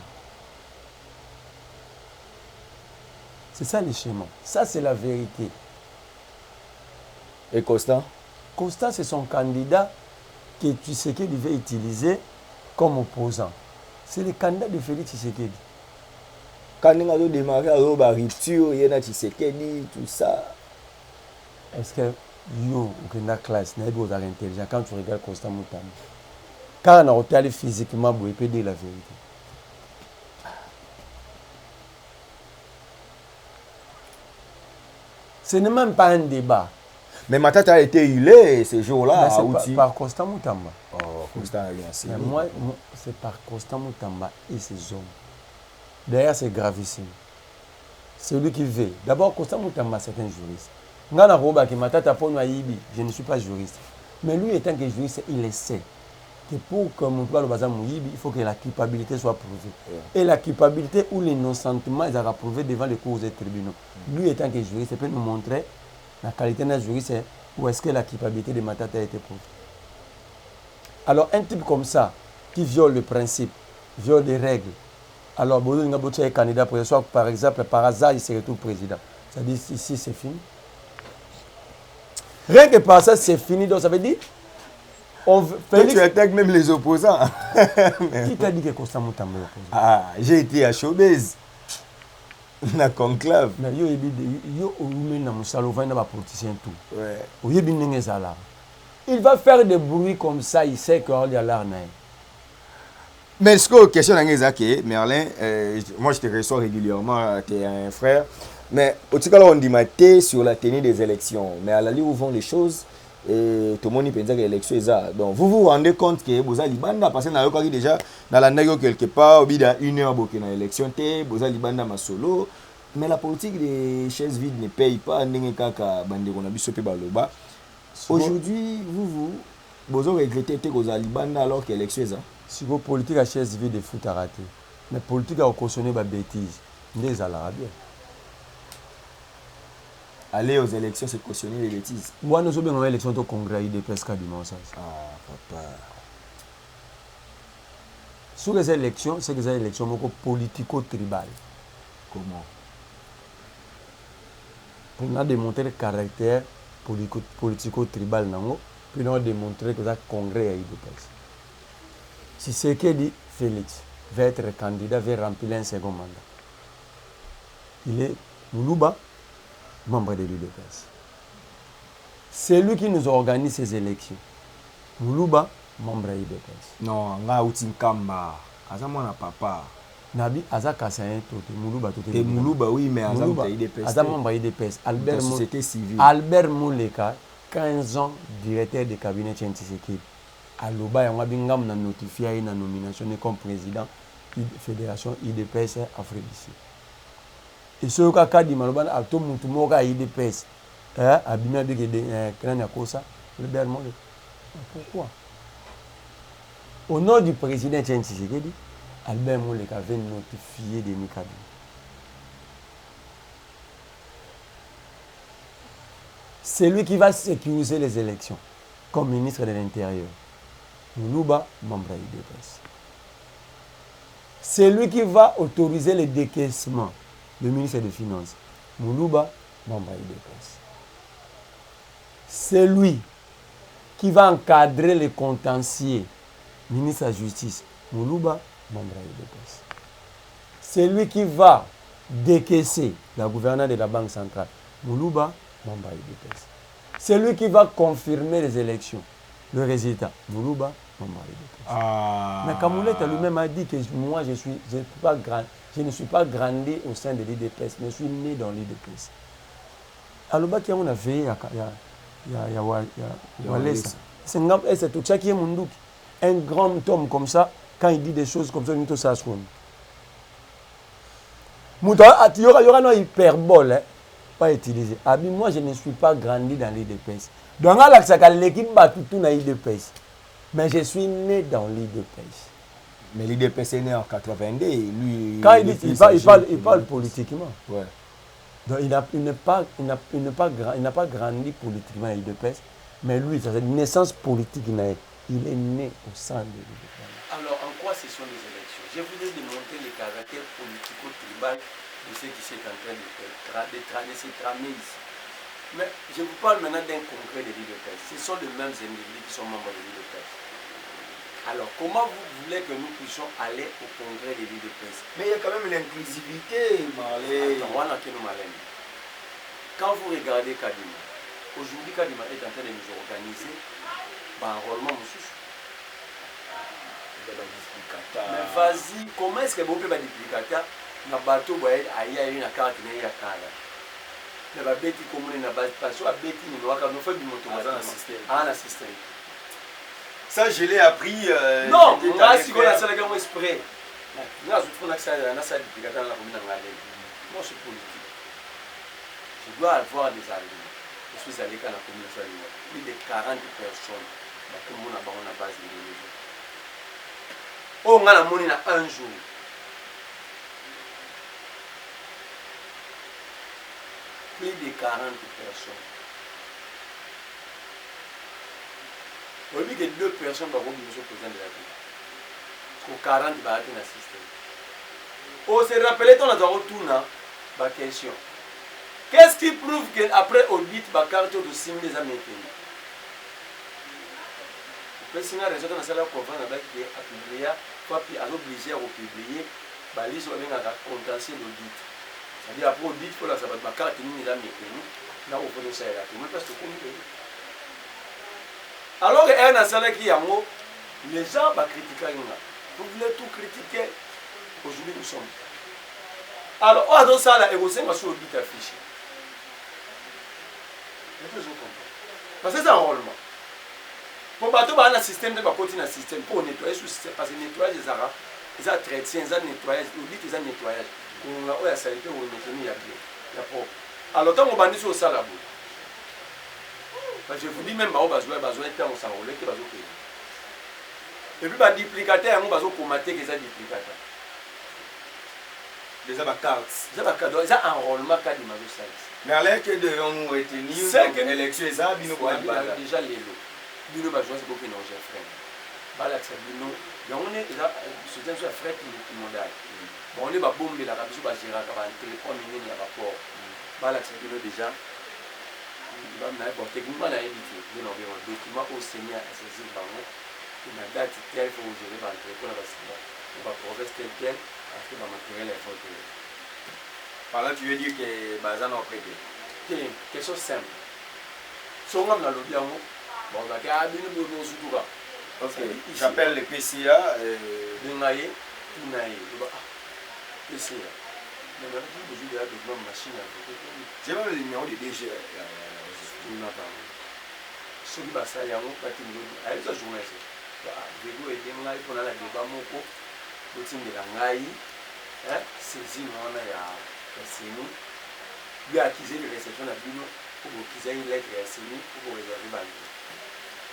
C'est ça le schéma. Ça, c'est la vérité. Et Costa? Costa, c'est son candidat que Tshisekedi veut utiliser comme opposant. C'est le candidat de Félix Tshisekedi. Quand on a démarré à la rupture, il y a Tshisekedi, tout ça. Est-ce que yo, ou que la classe, n'est pas intelligent quand tu regardes Costa Moutamba? Quand on a regardé physiquement, il peut dire la vérité. Ce n'est même pas un débat. Mais Matata a été huilé ce jour-là à Outi. Par Costa Moutamba. Oh, Costa a rien. Moi, c'est par Costa Moutamba et ses hommes. D'ailleurs, c'est gravissime. C'est lui qui veut. D'abord, Costa Moutamba, c'est un juriste. Je ne suis pas juriste. Mais lui, étant que juriste, il sait que pour que mon toit il faut que la culpabilité soit prouvée. Et la culpabilité ou l'innocentement, ils ont prouvé devant les cours des tribunaux. Lui, étant que juriste, il peut nous montrer la qualité d'un juriste où est-ce que la culpabilité de Matata a été prouvée. Alors, un type comme ça, qui viole le principe, viole les règles, alors, Bodo Ngaboucha est candidat pour soit par exemple, par hasard, il se retrouve président. Ça dit ici, c'est fini. Rien que par ça, c'est fini. Donc, ça veut dire. Félix... Tu attaques même les opposants. Qui t'a dit que Costa Moutamba est opposant? Ah, j'ai été à Showbiz. Na conclave. Mais yo, tout. Ouais. Il va faire des bruits comme ça, il sait qu'il y a l'arnaque. Mais ce que question est Merlin, moi je te reçois régulièrement, tu es un frère. Mais au tout cas, on dit maté sur la tenue des élections. Mais à la ligne où vont les choses, et tout le monde pense que l'élection est ça. Donc vous vous rendez compte que vous avez Libanda parce que vous déjà dans la négo quelque part, au bout d'une heure, vous avez l'élection, vous avez Libanda ma solo. Mais la politique des chaises vides ne paye pas. Aujourd'hui, vous avez regretté que vous avez Libanda alors que l'élection est ça. Si vous politique à chaise vide de foot à rater, mais politique à cautionner des bêtises, les Arabes. Aller aux élections, c'est cautionner les bêtises. Moi, nous avons une élection au congrès de presque dimanche. Ah, papa. Sur les élections, c'est des élections politico-tribales. Comment? On a démontré le caractère politico-tribal, puis on a démontré que le congrès a eu de presse. Si c'est que dit Félix va être candidat, va remplir un second mandat. Il est Moulouba, membre de l'UDPS. C'est lui qui nous organise ces élections. Moulouba, membre de l'UDPS. Non, là où tu Kamba, Azamana papa. Nabi Azaka c'est tout Moulouba tout. Et Moulouba oui, mais Azamana l'UDPS. Azamana membre de l'UDPS. Albert Mouleka, 15 ans directeur de cabinet Tshisekedi. Aloba yanga bingam na notifié na nomination comme président de la fédération IDPS Afrique du Sud. Et ce cas dit maloba a tout mutu moka IDPS abima bige de kosa le bermole. Pourquoi? Au nom du président Tshisekedi, Albert Mouleka avait notifié des Mikabi. C'est lui qui va sécuriser les élections comme ministre de l'Intérieur. Moulouba, membre de l'UDPS. C'est lui qui va autoriser les décaissements, le ministre des Finances. Moulouba, membre de l'UDPS. C'est lui qui va encadrer les contentieux, ministre de la Justice. Moulouba, membre de l'UDPS. C'est lui qui va décaisser la gouvernance de la Banque centrale. Moulouba, membre de l'UDPS. C'est lui qui va confirmer les élections. Le résultat, Moulouba, membre de l'UDPS. Ah. Mais Kamoulette lui-même a dit que moi, je ne suis pas grandi au sein de l'UDPS, mais je suis né dans l'UDPS. Alors, on a fait, il y a Walesa. C'est tout ça qui est Munduki. Un grand homme comme ça, quand il dit des choses comme ça, il nous ça. Il y aura une hyperbole, pas utilisé. Moi, je ne suis pas grandi dans l'UDPS. Donc, l'équipe bat tout dans l'UDPS. Mais je suis né dans l'IDPS. Mais l'IDPS est né en 82. Lui, quand il parle politiquement. Ouais. Donc il n'a pas grandi politiquement à l'IDPS. Mais lui, sa naissance politique, il est né au sein de l'IDPS. Alors, en quoi ce sont les élections? Je voulais démontrer le caractère politico-tribal de ce qui s'est en train de se tramer ici. Mais je vous parle maintenant d'un congrès de l'IDPS. Ce sont les mêmes individus qui sont membres de l'IDPS. Alors, comment vous voulez que nous puissions aller au congrès de l'IDPS? Mais il y a quand même l'inclusivité, Marley. Quand vous regardez Kadima, aujourd'hui Kadima est en train de nous organiser par enrôlement monsieur. Mais vas-y, comment est-ce que vous pouvez duplicateur na bateau boye aïe na carte na ya kala na ba beti commune na base parce que beti ni waka no fait du moto na système. Ça je l'ai appris non, moi si on a ça comme exprès. Là je trouve que ça na ça duplicateur na commune na ngale. Moi c'est politique. Je dois avoir des arguments. Je suis allé quand la commune ça plus de 40 personnes ba commune na base de oh, on a la monnaie un jour. Plus de 40 personnes. On dit que 2 personnes vont venir au président de la ville. Pour 40 vont être dans le système. On se rappelle, on a tout la question. Qu'est-ce qui prouve qu'après audit, la carte de 6 000 des Américains? Si on a raison dans la conférence avec qui a publié, puis a obligé à publier, la liste a contentieux d'audit. C'est-à-dire après audit, il faut la savoir ma carte ni la mécanique, là où on peut ça là. Alors que un assaillant qui a mot, les gens vont critiquer. Vous voulez tout critiquer. Aujourd'hui nous sommes. Alors on a dans ça là et vous savez sur audit affiché. Parce que c'est un enrôlement. Pour bateau ba na système de ba continuer système pour nettoyer sous système parce que nettoyage des arabes ils a traité ils a nettoyage audit ils a nettoyage on a oya salité on nettoyer ya bien ya propre alors tant on bandi sur ça là-bas parce que je vous dis même ba o besoin temps on s'enrôler que bazo payer et puis ba duplicateur on bazo commater que ça duplicateur déjà ba carte ça enrôlement cas de mazo service mais alors que devons-nous retenir c'est que l'élection ça bino ko déjà les lots bino ba jouer c'est beaucoup non j'ai frère bala ça bino donc on est là soutien sur frère qui mondial bon on est ba bombe la biso ba gérer ka ba téléphone ni ya rapport bala ça bino déjà ba na bon techniquement na éviter de non bien document au seigneur à saisir bango une date telle faut gérer ba téléphone on va progresser tel parce que ba matériel est fort. Par là tu veux dire que bazan en prêté c'est quelque chose simple so on a le bien bon, ok, j'appelle le PCA. J'ai même le numéro de DG.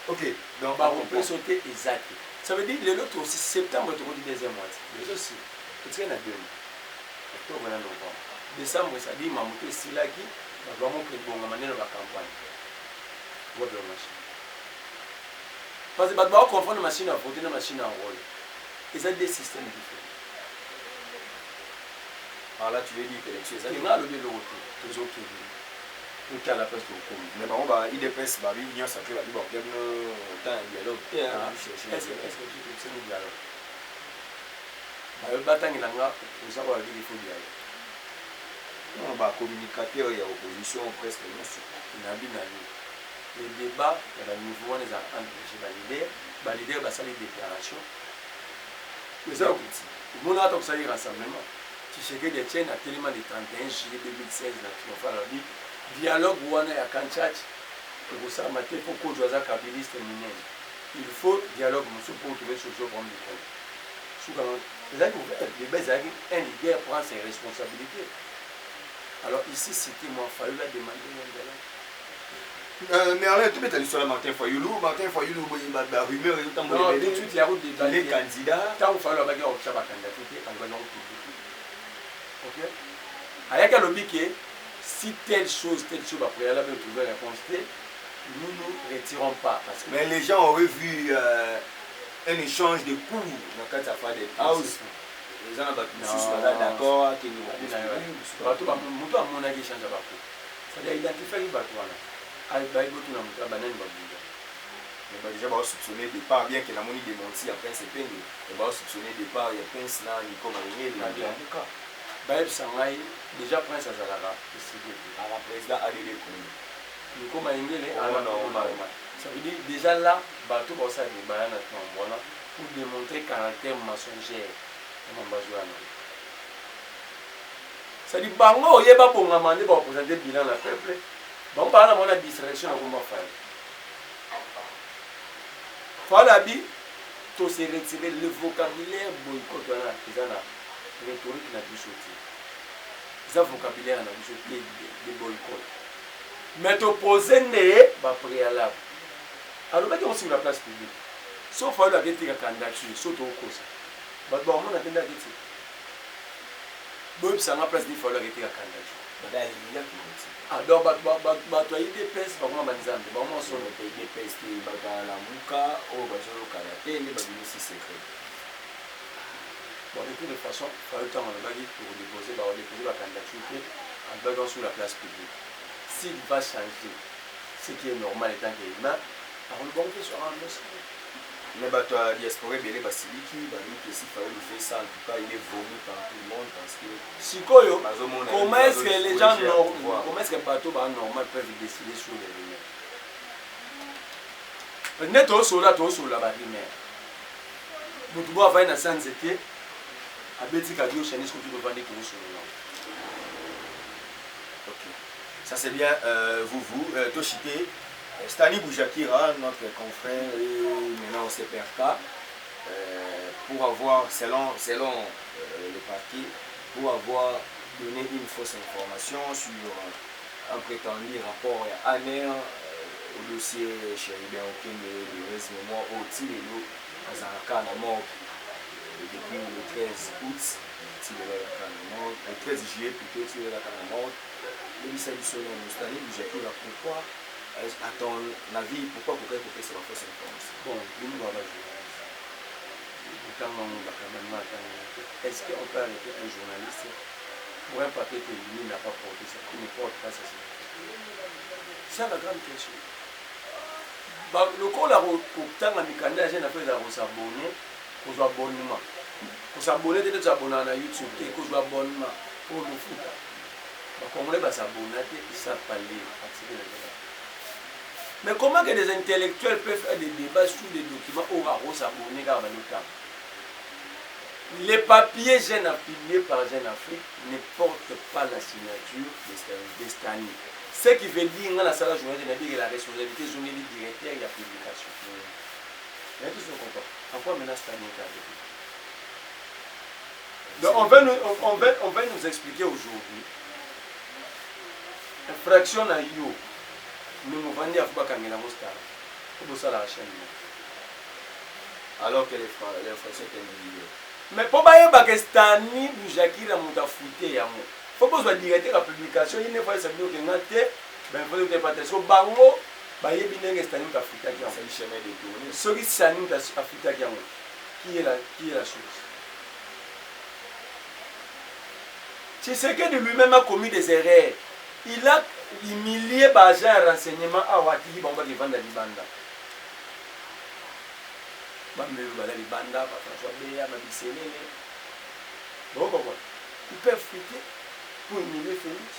Ok, donc on peut sauter exact. Ça veut dire que l'autre aussi, septembre, tu dis deuxième mois. Les aussi, tu es en 2 mois. Octobre, novembre. Décembre, ça dit, ma moto est là qui va vraiment que bon, la manière de la campagne. Votre machine. Parce que tu vas confondre la machine à voter et la machine à rôle. Et ça, des systèmes différents. Alors là, tu veux dire que l'élection est ça. Tu as le retour, toujours qui est. Donc à la place de commune. Mais bon, bah, IDPS, bah, il y a ça qui va dire, bon, il y a un dialogue. Est-ce que tu sais le dialogue? Le bâtiment, il a pour savoir qu'il faut dialogue. Non, bah, communicateur, il y a opposition presque. Il a bien allé. Les débats, il y a le niveau, les les leaders, ça les déclarations. Mais ça, le monde a donc ça y rassemblement. Tu sais que les tiennes, à tellement de 31 juillet 2016, là, tu vas faire la vie. Dialogue wana ya kanchachi pour mater pour que joza kabiliste minene il faut dialogue monsieur pour trouver solution pour le problème souvent les gens qui les un leader prend ses responsabilités alors ici c'était moi fallu la demander un dialogue Merlin, tu mets sur Martin Fayoulou, rumeur, non, tout de suite, il y a eu des les candidats. Quand vous fallait avoir un candidat, on va non public. Ok? Avec un lobby qui si telle chose va préalable trouver la réponse, nous ne retirons pas. Parce que mais les gens auraient vu un échange de coups dans le cadre des house. Les gens sont d'accord que nous avons un échange de coups. C'est-à-dire identifier les bateaux. Mais déjà, on va soupçonner des parts, bien que la monnaie démentie après c'est peine. On va soupçonner des parts, il y a Prince là, Nico Marinier. Déjà, Prince Azalara, le président a dit Nico Marinier, ça veut dire déjà là, bateau pour ça, des bains pour démontrer caractère mensongère. Ça dit, bango, il n'y a pas pour m'amener pour présenter le bilan à la peuple. Bon, par exemple, on a une distraction à comment faire. Voilà, tout se retirer le vocabulaire boycott, ils ont la rhétorique n'a plus sauté. Le vocabulaire n'a plus sauté de boycott. Mais t'opposer n'est pas préalable. Alors, on est sur la place publique. Sauf que la candidature, sauf au cause. Bon, on a tendu à dire. Bon, ça n'a pas place d'il faut arrêter la candidature. Alors, tu as eu des pestes, par exemple, on a des pestes qui sont la mouka, ou des secret. Bon, de toute façon, il faut le temps pour déposer la candidature en sur la place publique. S'il va changer ce qui est normal étant qu'il est humain, alors le bon Dieu sera en ensemble. Mais tu as diaspora belé basiliki, que s'il fallait lui faire ça, en tout cas, il est vomi par tout le monde parce que. Sikoyo, comment est-ce que les gens normaux, comment est-ce que les bateaux normaux peuvent décider sur les rivières? Peut-être aussi là, tu sur la rivière. Vous pouvez avoir une ascente c'était à Betty Kadio, chez nous, ce que tu dois vendre pour sur le land. Ok. Ça c'est bien, Toshite. Stani Boujakira, notre confrère, et maintenant au CPRK, pour avoir, selon le parquet, pour avoir donné une fausse information sur un prétendu rapport à ANER au dossier Chéribin Okenge de Réseau au Tilelo à Zaraka à mort depuis le 13 août, le 13 juillet plutôt, Tilelo à mort. Et il s'agit de Stani Boujakira, pourquoi? À ton avis, pourquoi vous avez coupé sur la fausse information? Bon, est-ce qu'on peut arrêter un journaliste pour un papier que lui n'a pas porté ça, qui ne porte pas ça? C'est la grande question. Le coup, là, au temps, on a fait s'abonner, qu'on soit abonnement. Pour s'abonner, peut-être s'abonner à YouTube, qu'on soit abonnement pour le foot. Comme on est s'abonner, ils savent pas lire, activer les gens. Mais comment que des intellectuels peuvent faire des débats sur des documents au raro s'abonner car les papiers Jeune Afrique par Jeune Afrique ne portent pas la signature de Stani. Ce qui veut dire que la salle journée de la responsabilité du directeur de la publication. Il y a tout ce qu'on comprend. Pourquoi maintenant Stani est arrivé? Donc on va nous expliquer aujourd'hui. Infraction à You. Nous vendons à Fubakangela Mostar. Pour ça la chaîne. Alors que l'infraction est individuelle. Mais pour que Stani Boujakira m'a fouté à moi. Faut que je directeur la publication, il ne faut pas savoir que ngate, ben faut que pas so bango, ba yebi ndenge Stani m'a fouté à moi. C'est le chemin détourné. Ce qui Stani m'a fouté à moi. Qui est la chose? C'est ce que de lui-même a commis des erreurs. Il a humilié Baja un renseignement à Watiki Bamba qui vend la Libanda. Libanda, François Béa, Babisséné. Bon, pourquoi? Ils peuvent fuiter pour humilier Félix.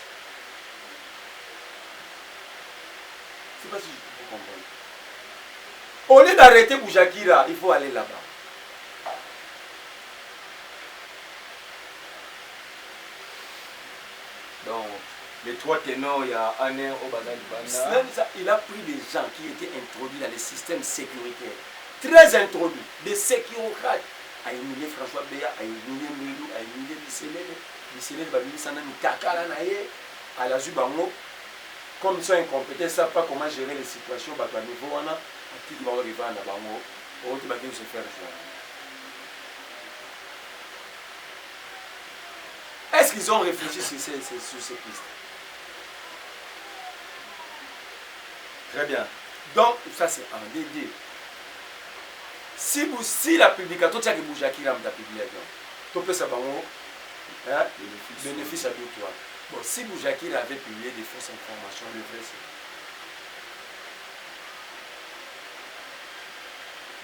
Je ne sais pas si je peux comprendre. Au lieu d'arrêter Boujakira, il faut aller là-bas. Donc, les trois ténors, il y a Aner Obada Libanda. Il a pris des gens qui étaient introduits dans les systèmes sécuritaires. Très introduits. Des sécurocrates. A humilié François Béa, a humilié Mbélou, a humilié Bisséné. Bisséné, Babili Sanami, Kakala Naye, à la Zubango. comme ils sont incompétents, ils ne savent pas comment gérer les situations, bah, à niveau, on a qui va arriver à Nabango, ou qui va se faire jouer. Est-ce qu'ils ont réfléchi sur ces pistes? Très bien. Donc, ça c'est un DD. Si la publication, tu as que Boujaki là, ta publication, tu peux savoir, hein, bénéfice à toi. Bon, si Boujaki avait publié des fausses informations, le vrai c'est.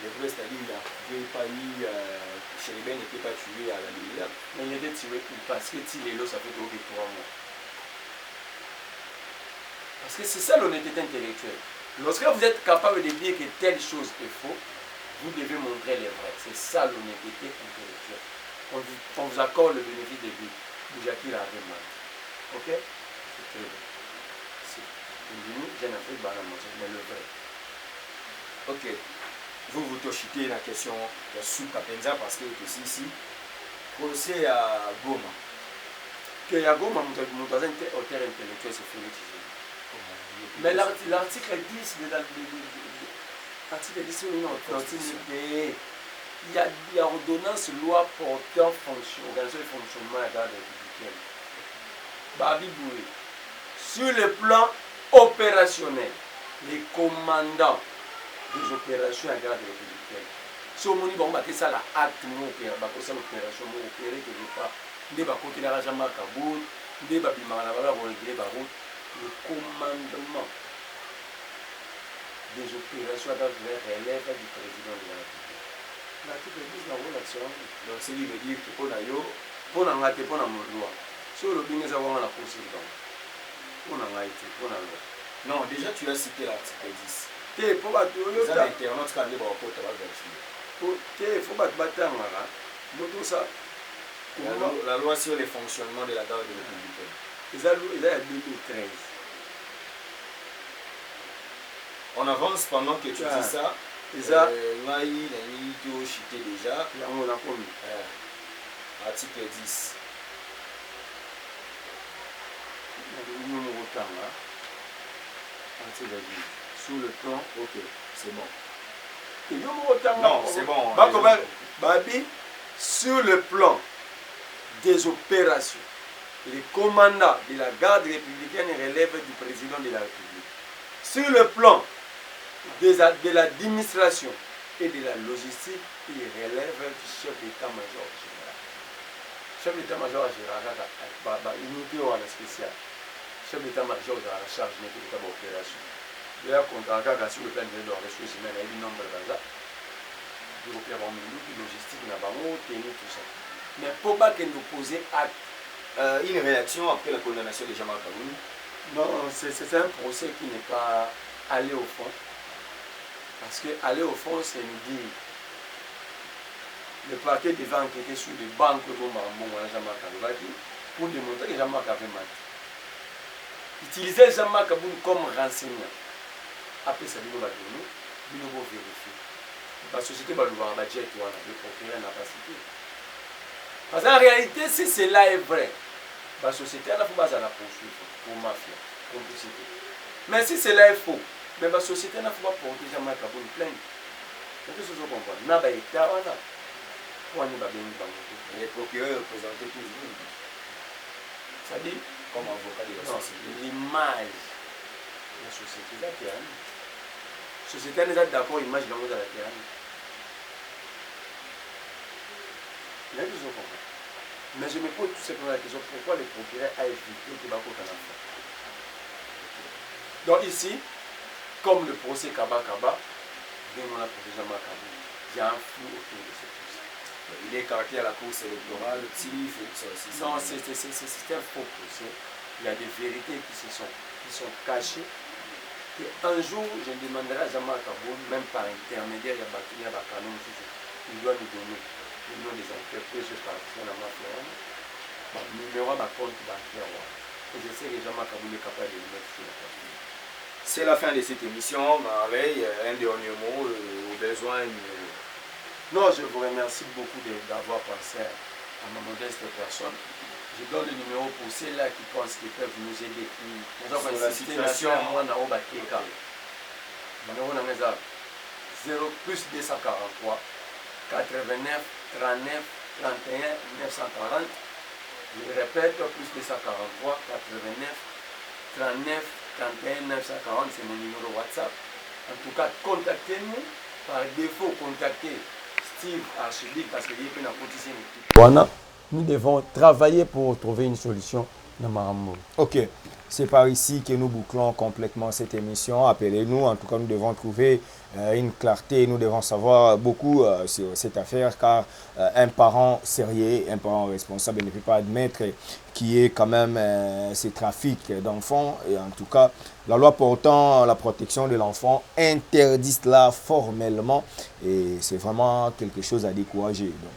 Le vrai, c'est-à-dire qu'il n'avait pas eu. Chéribin n'était pas tué à la Libéria. Mais il était tué parce que Tilélo, ça fait 3 mois. Parce que c'est ça l'honnêteté intellectuelle. Lorsque vous êtes capable de dire que telle chose est faux, vous devez montrer les vrais. C'est ça l'honnêteté intellectuelle. On vous accorde le bénéfice de vie. Boujaki l'avait mal. Ok? C'est très bien. J'ai un fait mais le vrai. Ok. Vous touchez la question de Soukapenza parce que ici, procès à Goma. Que à Goma, mon auteur intellectuel, c'est Félix. Mais l'article 10 de l'article 10 il y a l'ordonnance loi portant organisation et fonctionnement de la garde républicaine. Babi Boué. Sur le plan opérationnel, les commandants des opérations à la garde républicaine. Si on dit bon, ça la acte ça l'opération opérée quelque part. Des côté de la Jama Kaboul, des babimana le commandement des opérations à la relève du président de la République. L'article 10 dans l'action. Donc, c'est lui veut dire que pour Nayo, pour la loi. Sur le bien, nous avons la procédure. Pour la loi. Non, déjà tu as cité l'article 10. Il faut battre la loi sur le fonctionnement de la garde républicaine. Il est à 2013. On avance pendant que tu dis ça. Maï, Nani, chité déjà. Article 10. Sur le plan, ok, c'est bon. Non, c'est bon. Babi, sur le plan des opérations, les commandants de la garde républicaine relèvent du président de la République. Sur le plan de l'administration et de la logistique, il relève du chef d'état-major général. Chef d'état-major général, unité ou spécial. Chef d'état-major de la charge de l'opération. Il y a un contrat sur le plan de la ressource humaine, il y a un nombre de bazar. Il y a une logistique, tout ça. Mais pour pas que nous poser acte. Une réaction après la condamnation de Jean-Marc Kaboul? Non, c'est un procès qui n'est pas allé au fond. Parce que aller au fond, c'est nous dire le parquet devait enquêter sur des banques de Jean-Marc Kaboul pour démontrer que Jean-Marc avait menti. Utiliser Jean-Marc Kaboul comme renseignant. Après ça, il va vérifier. La société va nous voir le procureur n'a pas cité. Parce qu'en réalité, si cela est vrai, la société n'a pas la poursuivre pour mafia, complicité. Mais si cela est faux, mais la société n'a pas porter Jean-Marc Kaboul plainte. Qu'est-ce que vous comprenez? N'a pas été là. Les procureurs représentaient toujours. Ça dit, comme avocat de la société. L'image de la société, c'est la terre. La société n'est pas d'accord l'image de la terre. Mais je me pose tout simplement la question, pourquoi le procureur a évité que Bako Kanafa? Donc ici, comme le procès Kaba, vraiment la procédure Makabou, il y a un flou autour de ce procès. Il est caractère à la course électorale, non, c'est un faux procès. Il y a des vérités qui sont cachées. Et un jour, je demanderai à Jean-Marc Kaboul, même par intermédiaire, il y a Bakanou, il doit nous donner le nom des entreprises participant à ma firme, le numéro de ma compte bancaire. Et je sais que Jean-Marc Kaboul est capable de le mettre sur la table. C'est la fin de cette émission. Marveille, un dernier mot, au besoin. Non, je vous remercie beaucoup d'avoir pensé à ma modeste personne. Je donne le numéro pour ceux-là qui pensent qu'ils peuvent nous aider. Nous avons Sur la insisté situation. moi, na oba keka. Numéro na mesa 0 plus 243 89 39 31 940. Je répète, plus 243 89 39 31 940, c'est mon numéro WhatsApp. En tout cas, contactez-nous. Par défaut, contactez Steve Archidic parce qu'il est un politicien. Voilà, nous devons travailler pour trouver une solution dans Marambo. Ok, c'est par ici que nous bouclons complètement cette émission. Appelez-nous, en tout cas nous devons trouver une clarté, nous devons savoir beaucoup sur cette affaire car un parent sérieux, un parent responsable ne peut pas admettre qu'il y ait quand même ces trafics d'enfants. Et en tout cas, la loi portant la protection de l'enfant interdit cela formellement et c'est vraiment quelque chose à décourager. Donc,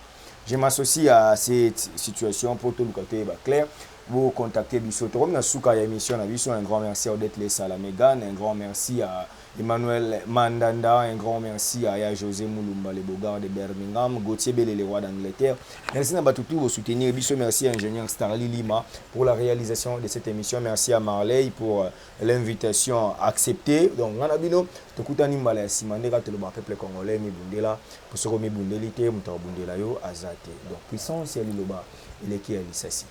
je m'associe à cette situation pour tout le côté clair. Vous contactez Bissoto. Comme dans la émission, un grand merci à Odette Lessa la Mégane, un grand merci à Emmanuel Mandanda, un grand merci à José Moulumba, le Bogard de Birmingham, Gauthier Bellé, le roi d'Angleterre. Merci à tout pour soutenir. Merci à ingénieur Starly Lima pour la réalisation de cette émission. Merci à Marley pour l'invitation acceptée. Donc, on a bino, tokutani mbala ya simande ka toloba peuple congolais mi bundela pour se remettre bundelité, muta bundela yo azate. Donc, puissance ya liloba, il est qui a l'issassi.